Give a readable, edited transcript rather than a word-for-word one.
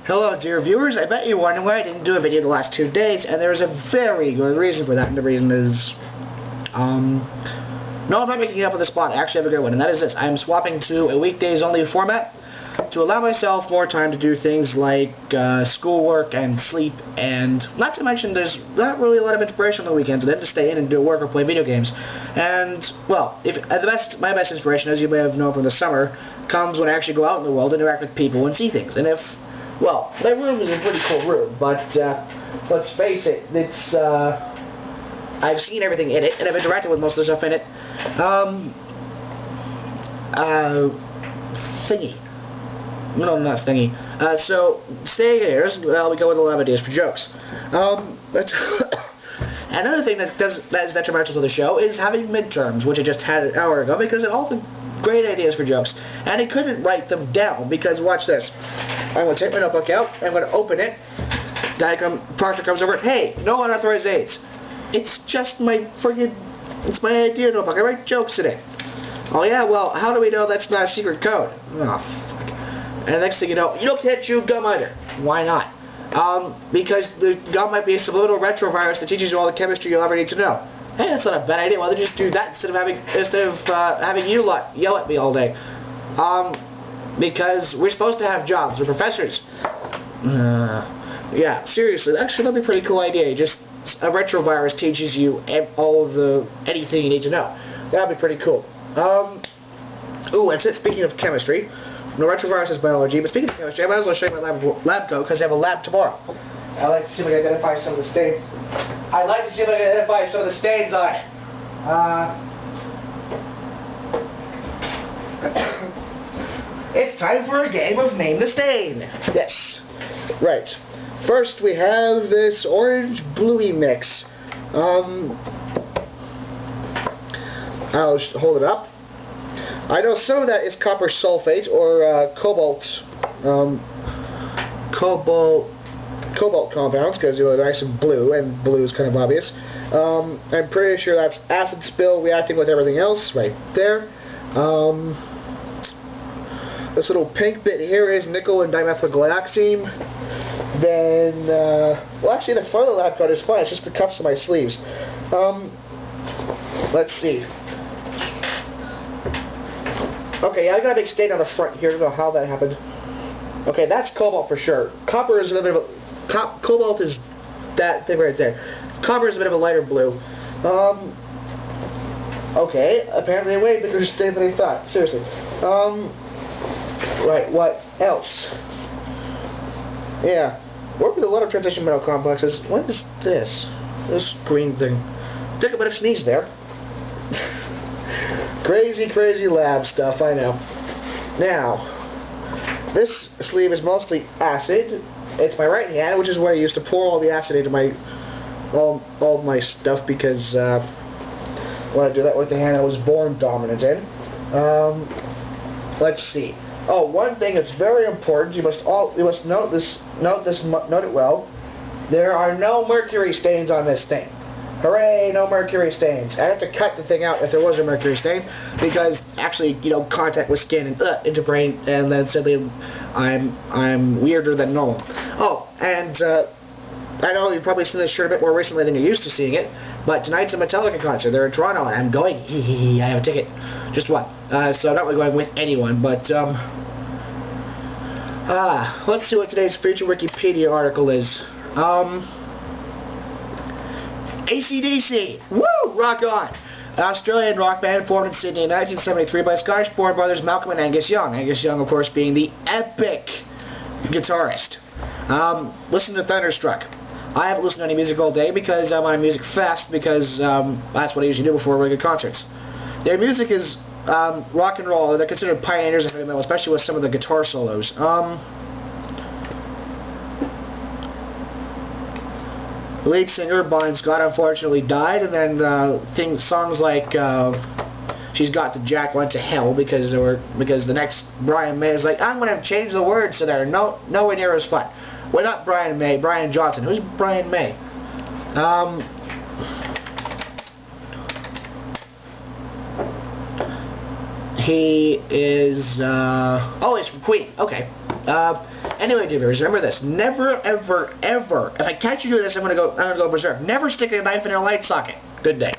Hello dear viewers, I bet you're wondering why I didn't do a video the last 2 days, and there's a very good reason for that, and the reason is, no, I'm not making it up on the spot. I actually have a good one, and that is this. I am swapping to a weekdays only format to allow myself more time to do things like schoolwork and sleep, and not to mention there's not really a lot of inspiration on the weekends, and then to stay in and do work or play video games. And, well, my best inspiration, as you may have known from the summer, comes when I actually go out in the world, interact with people, and see things. And well, my room is a pretty cool room, but let's face it, it's I've seen everything in it, and I've interacted with most of the stuff in it. Thingy. No, not thingy. So, staying here, well, we go with a lot of ideas for jokes. Another thing that is detrimental to the show is having midterms, which I just had an hour ago, because it all the great ideas for jokes, and I couldn't write them down, because watch this. I'm going to take my notebook out, I'm going to open it, proctor comes over, hey, no unauthorized aids. It's just my it's my idea notebook, I write jokes in it. Oh yeah, well, how do we know that's not a secret code? Oh, fuck. And the next thing you know, you can't chew gum either. Why not? Because the gum might be a subliminal retrovirus that teaches you all the chemistry you'll ever need to know. Hey, that's not a bad idea. Why don't you just do that instead of having you lot yell at me all day? Because we're supposed to have jobs. We're professors. Yeah, seriously, actually, that'd be a pretty cool idea. Just a retrovirus teaches you anything you need to know. That'd be pretty cool. Ooh, and speaking of chemistry, no, retrovirus is biology, but speaking of chemistry, I might as well show you my lab coat, because I have a lab tomorrow. I'd like to see if I can identify some of the stains. I'd like to see if I can identify some of the stains on it. It's time for a game of Name the Stain. Yes. Right. First, we have this orange-bluey mix. I'll just hold it up. I know some of that is copper sulfate or cobalt compounds, because they're nice and blue is kind of obvious. I'm pretty sure that's acid spill reacting with everything else right there. This little pink bit here is nickel and dimethylglyoxime. Then, well, actually, the front of the lab coat is fine. It's just the cuffs of my sleeves. Let's see. Okay, I got a big stain on the front here. I don't know how that happened. Okay, that's cobalt for sure. Copper is a bit of a... cobalt is that thing right there. Copper is a bit of a lighter blue. Okay, apparently a way bigger stain than I thought. Seriously. Right, what else? Yeah. Work with a lot of transition metal complexes. What is this? This green thing. I think I might have sneezed there. Crazy, crazy lab stuff, I know. Now, this sleeve is mostly acid. It's my right hand, which is where I used to pour all the acid into all my stuff, because I want to do that with the hand I was born dominant in. Let's see. Oh, one thing that's very important. You must note it well. There are no mercury stains on this thing. Hooray, no mercury stains. I have to cut the thing out if there was a mercury stain, because actually, contact with skin and into brain, and then suddenly I'm weirder than normal. Oh, and I know you've probably seen this shirt a bit more recently than you're used to seeing it, but tonight's a Metallica concert. They're in Toronto, and I'm going. I have a ticket. Just one. So I'm not really going with anyone, but let's see what today's feature Wikipedia article is. AC/DC, woo, rock on! An Australian rock band formed in Sydney in 1973 by Scottish-born brothers Malcolm and Angus Young. Angus Young, of course, being the epic guitarist. Listen to Thunderstruck. I haven't listened to any music all day because I'm on a music fest, because that's what I usually do before regular concerts. Their music is rock and roll. They're considered pioneers of heavy metal, especially with some of the guitar solos. The lead singer, Bon Scott, unfortunately died, and then songs like She's Got the Jack went to hell because the next Brian May was like, I'm going to change the words so they're nowhere near as fun. Well, not Brian May, Brian Johnson. Who's Brian May? He is, oh, he's from Queen. Okay. Anyway, dear viewers, remember this: never, ever, ever. If I catch you doing this, I'm gonna go berserk. Never stick a knife in a light socket. Good day.